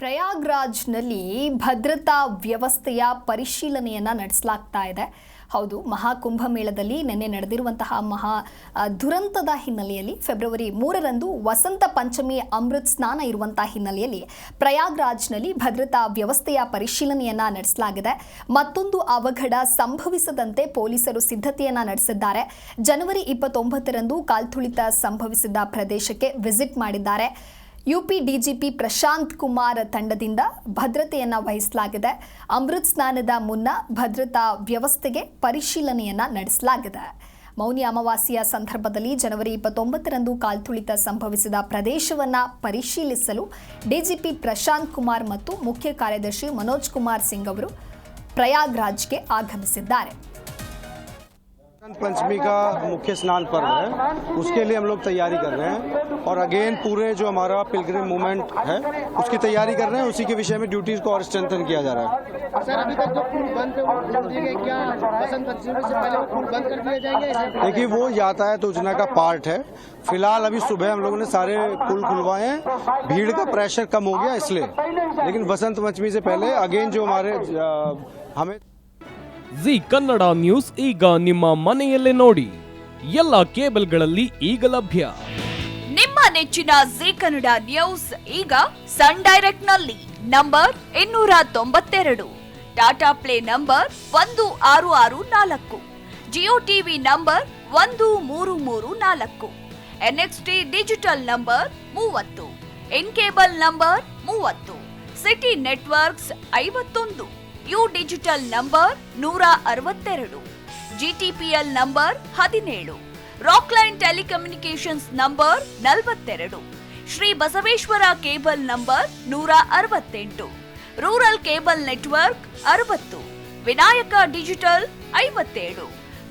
ಪ್ರಯಾಗ್ರಾಜ್ನಲ್ಲಿ ಭದ್ರತಾ ವ್ಯವಸ್ಥೆಯ ಪರಿಶೀಲನೆಯನ್ನು ನಡೆಸಲಾಗ್ತಾ ಇದೆ. ಹೌದು, ಮಹಾಕುಂಭಮೇಳದಲ್ಲಿ ನಿನ್ನೆ ನಡೆದಿರುವಂತಹ ದುರಂತದ ಹಿನ್ನೆಲೆಯಲ್ಲಿ ಫೆಬ್ರವರಿ 3ರಂದು ವಸಂತ ಪಂಚಮಿ ಅಮೃತ್ ಸ್ನಾನ ಇರುವಂತಹ ಹಿನ್ನೆಲೆಯಲ್ಲಿ ಪ್ರಯಾಗ್ರಾಜ್ನಲ್ಲಿ ಭದ್ರತಾ ವ್ಯವಸ್ಥೆಯ ಪರಿಶೀಲನೆಯನ್ನು ನಡೆಸಲಾಗಿದೆ. ಮತ್ತೊಂದು ಅವಘಡ ಸಂಭವಿಸದಂತೆ ಪೊಲೀಸರು ಸಿದ್ಧತೆಯನ್ನು ನಡೆಸಿದ್ದಾರೆ. ಜನವರಿ 29ರಂದು ಕಾಲ್ತುಳಿತ ಸಂಭವಿಸಿದ ಪ್ರದೇಶಕ್ಕೆ ವಿಸಿಟ್ ಮಾಡಿದ್ದಾರೆ. ಯುಪಿ ಡಿಜಿಪಿ ಪ್ರಶಾಂತ್ ಕುಮಾರ್ ತಂಡದಿಂದ ಭದ್ರತೆಯನ್ನು ವಹಿಸಲಾಗಿದೆ. ಅಮೃತ್ ಸ್ನಾನದ ಮುನ್ನ ಭದ್ರತಾ ವ್ಯವಸ್ಥೆಗೆ ಪರಿಶೀಲನೆಯನ್ನು ನಡೆಸಲಾಗಿದೆ. ಮೌನಿ ಅಮಾವಾಸ್ಯೆಯ ಸಂದರ್ಭದಲ್ಲಿ ಜನವರಿ 29ರಂದು ಕಾಲ್ತುಳಿತ ಸಂಭವಿಸಿದ ಪ್ರದೇಶವನ್ನು ಪರಿಶೀಲಿಸಲು ಡಿಜಿಪಿ ಪ್ರಶಾಂತ್ ಕುಮಾರ್ ಮತ್ತು ಮುಖ್ಯ ಕಾರ್ಯದರ್ಶಿ ಮನೋಜ್ ಕುಮಾರ್ ಸಿಂಗ್ ಅವರು ಪ್ರಯಾಗ್ರಾಜ್ಗೆ ಆಗಮಿಸಿದ್ದಾರೆ. पंचमी का मुख्य स्नान पर्व है, उसके लिए हम लोग तैयारी कर रहे हैं और अगेन पूरे जो हमारा पिलग्रिम मूवमेंट है उसकी तैयारी कर रहे हैं. उसी के विषय में ड्यूटीज को और स्ट्रेंथन किया जा रहा है. सर, अभी तक जो पुल बंद थे वो खोल दिए गए, क्या बसंत पंचमी से पहले वो पुल बंद कर दिए जाएंगे? देखिए, वो यातायात योजना का पार्ट है. फिलहाल अभी सुबह हम लोगों ने सारे पुल खुलवाए हैं. भीड़ का प्रेशर कम हो गया इसलिए, लेकिन बसंत पंचमी से पहले अगेन जो हमारे हमें ಜಿ ಕನ್ನಡ ನ್ಯೂಸ್ ಈಗ ನಿಮ್ಮ ಮನೆಯಲ್ಲೇ ನೋಡಿ. ಎಲ್ಲ ಕೇಬಲ್ಗಳಲ್ಲಿ ಈಗ ಲಭ್ಯ. ನಿಮ್ಮ ನೆಚ್ಚಿನ ಜಿ ಕನ್ನಡ ನ್ಯೂಸ್ ಈಗ ಸನ್ ಡೈರೆಕ್ಟ್ ನಲ್ಲಿ number 292, Tata play number 1664, Jio TV number 1334, NXT digital number 30, in cable number 30, city networks 51, U digital number 162, GTPL number 17, Rockline telecommunications number 42, Shri Basaveshwara cable number 168, rural cable network 60, Vinayaka digital 57,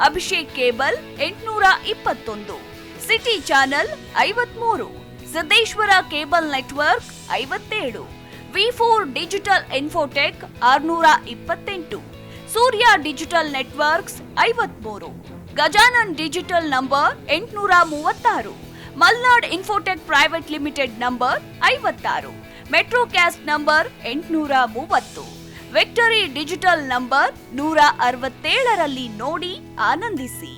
Abhishek cable 821, city channel 53, Siddeshwara cable network 57, V4 digital Infotech 628, Surya digital networks 53, Gajanan digital number 836, Malnad Infotech private limited number 56, Metrocast number 830, Victory digital number 167ರಲ್ಲಿ ನೋಡಿ ಆನಂದಿಸಿ.